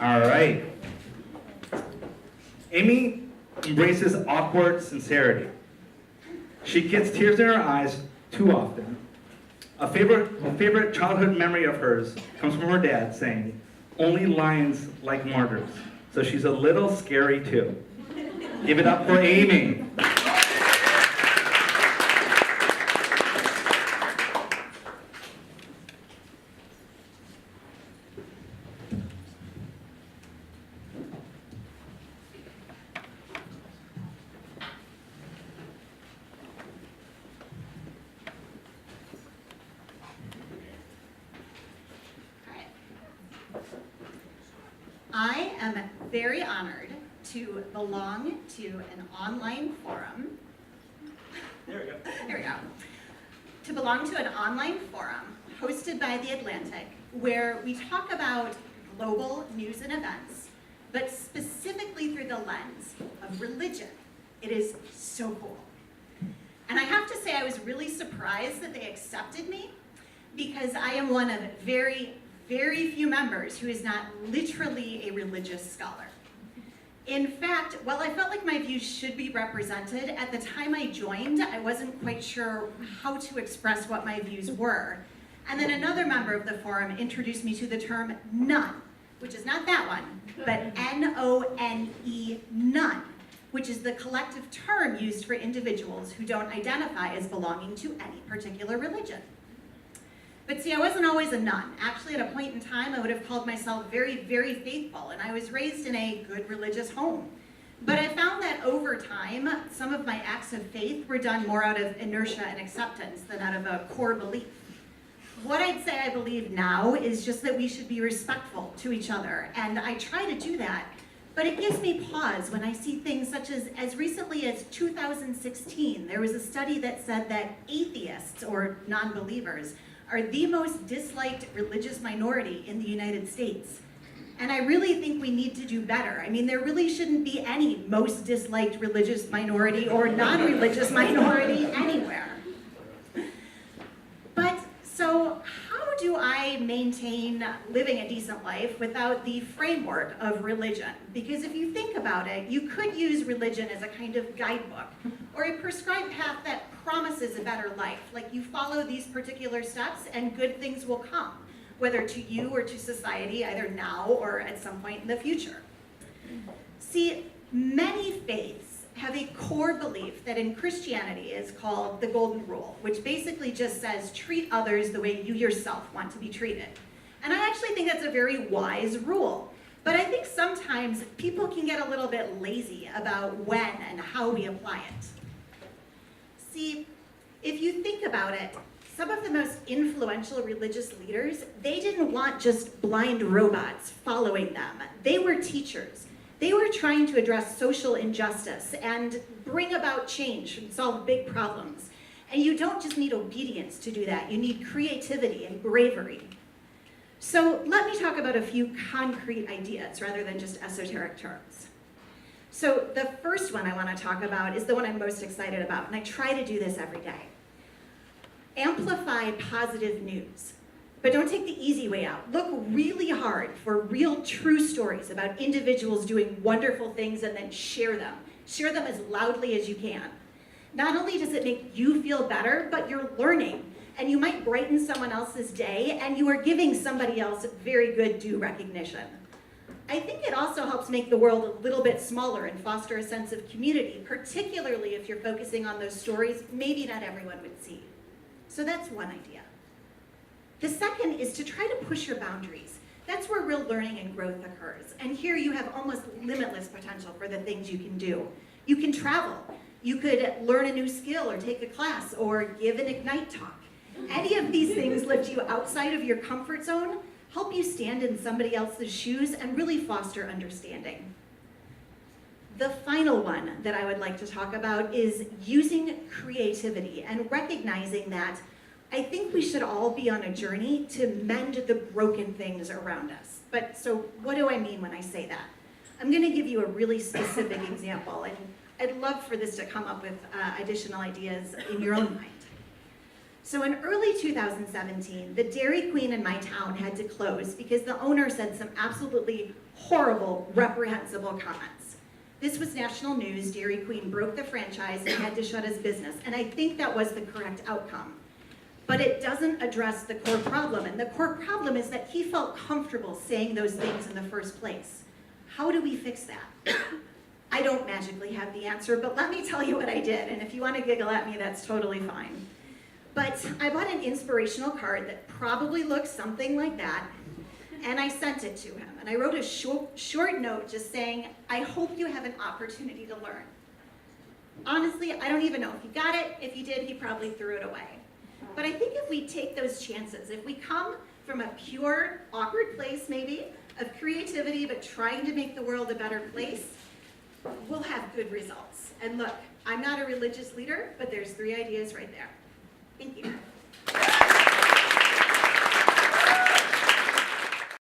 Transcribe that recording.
All right. Amy embraces awkward sincerity. She gets tears in her eyes too often. A favorite childhood memory of hers comes from her dad saying, "Only lions like martyrs." So she's a little scary too. Give it up for Amy. I am very honored to belong to an online forum. There we go. There we go. To belong to an online forum hosted by The Atlantic, where we talk about global news and events, but specifically through the lens of religion. It is so cool. And I have to say I was really surprised that they accepted me, because I am one of very few members who is not literally a religious scholar. In fact, while I felt like my views should be represented, at the time I joined, I wasn't quite sure how to express what my views were. And then another member of the forum introduced me to the term none, which is not that one, but N-O-N-E, none, which is the collective term used for individuals who don't identify as belonging to any particular religion. But see, I wasn't always a nun. Actually, at a point in time, I would have called myself very faithful, and I was raised in a good religious home. But I found that over time, some of my acts of faith were done more out of inertia and acceptance than out of a core belief. What I'd say I believe now is just that we should be respectful to each other, and I try to do that. But it gives me pause when I see things such as recently as 2016, there was a study that said that atheists, or non-believers, are the most disliked religious minority in the United States. And I really think we need to do better. I mean, there really shouldn't be any most disliked religious minority or non-religious minority anywhere. But so how do I maintain living a decent life without the framework of religion? Because if you think about it, you could use religion as a kind of guidebook or a prescribed path that promises a better life. Like you follow these particular steps and good things will come, whether to you or to society, either now or at some point in the future. See, many faiths have a core belief that in Christianity is called the Golden Rule, which basically just says treat others the way you yourself want to be treated. And I actually think that's a very wise rule. But I think sometimes people can get a little bit lazy about when and how we apply it. See, if you think about it, some of the most influential religious leaders, they didn't want just blind robots following them. They were teachers. They were trying to address social injustice and bring about change and solve big problems. And you don't just need obedience to do that. You need creativity and bravery. So let me talk about a few concrete ideas rather than just esoteric terms. So the first one I want to talk about is the one I'm most excited about, and I try to do this every day. Amplify positive news, but don't take the easy way out. Look really hard for real, true stories about individuals doing wonderful things and then share them. Share them as loudly as you can. Not only does it make you feel better, but you're learning, and you might brighten someone else's day, and you are giving somebody else very good due recognition. I think it also helps make the world a little bit smaller and foster a sense of community, particularly if you're focusing on those stories maybe not everyone would see. So that's one idea. The second is to try to push your boundaries. That's where real learning and growth occurs. And here you have almost limitless potential for the things you can do. You can travel. You could learn a new skill or take a class or give an Ignite talk. Any of these things lift you outside of your comfort zone, help you stand in somebody else's shoes, and really foster understanding. The final one that I would like to talk about is using creativity and recognizing that I think we should all be on a journey to mend the broken things around us. But so what do I mean when I say that? I'm going to give you a really specific example, and I'd love for this to come up with additional ideas in your own mind. So in early 2017, the Dairy Queen in my town had to close because the owner said some absolutely horrible, reprehensible comments. This was national news. Dairy Queen broke the franchise and had to shut his business, and I think that was the correct outcome. But it doesn't address the core problem, and the core problem is that he felt comfortable saying those things in the first place. How do we fix that? I don't magically have the answer, but let me tell you what I did, and if you want to giggle at me, that's totally fine. But I bought an inspirational card that probably looks something like that, and I sent it to him. And I wrote a short note just saying, I hope you have an opportunity to learn. Honestly, I don't even know if he got it. If he did, he probably threw it away. But I think if we take those chances, if we come from a pure, awkward place maybe, of creativity, but trying to make the world a better place, we'll have good results. And look, I'm not a religious leader, but there's 3 ideas right there. Thank you.